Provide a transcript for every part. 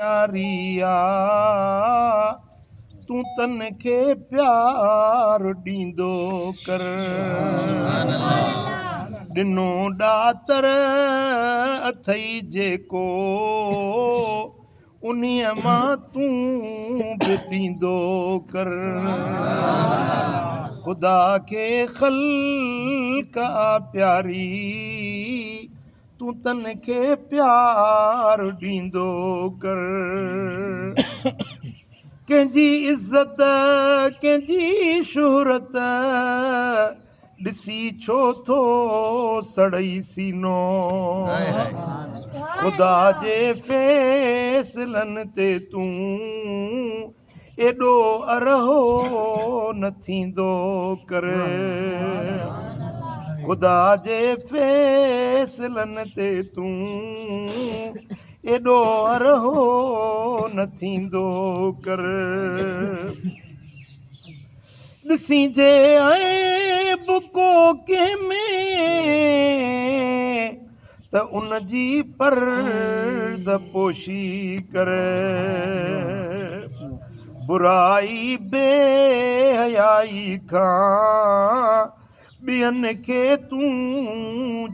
प्यारिया तूं तन खे प्यार ॾींदो कर ॾिनो ॾातर अथई जेको उन्हीअ मां तूं बि ॾींदो कर ख़ुदा खे ख़ल्क़ आ प्यारी तूं तन खे प्यार ॾींदो कर कंहिंजी इज़त कंहिंजी शोहरत ॾिसी छो थो सड़ई सीनो ख़ुदा जे फ़ैसिलनि ते तूं एॾो अरहो न थींदो कर ख़ुदा जे फ़ैसिलनि ते तूं एॾो अरहो न थींदो कर ॾिसी जे ऐं बुको कंहिंमें त उन जी पर्दपोशी कर बुराई बेहयाई खां ॿियनि खे तूं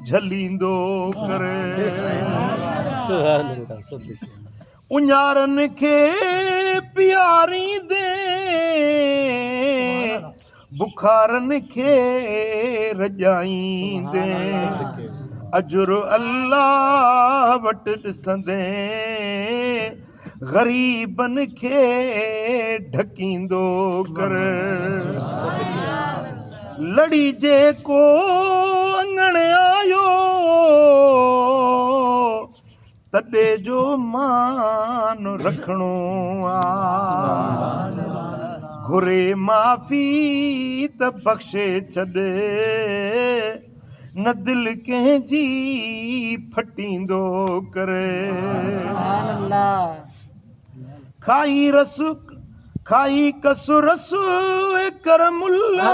झलींदो कर उञारनि खे पीआरींदे बुखारनि खे रॼाईंदे अजुर अल्लाह वटि ॾिसंदे ग़रीबनि खे ढकींदो कर लड़ी जेको अंगण आयो तॾे जो मान रखणो आ घुरे माफ़ी त बख़्शे छॾे न दिलि कंहिंजी फटींदो करे खाई कसु रसु कर मुल्ला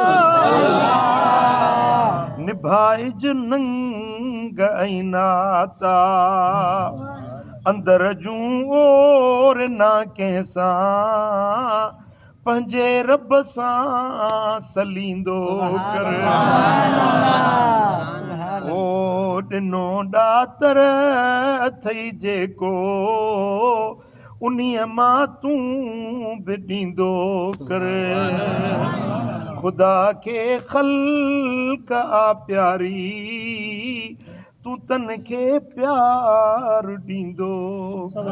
निभाइज नंग ऐं नाता अंदर जूं और ना कंहिंसां पंहिंजे रब सां सलींदो कर ओ ॾिनो ॾातर अथई जेको उन्हीअ मां तूं बि ॾींदो कर ख़ुदा खे ख़ल्क़ आ प्यारी तूं तन खे प्यार ॾींदो कर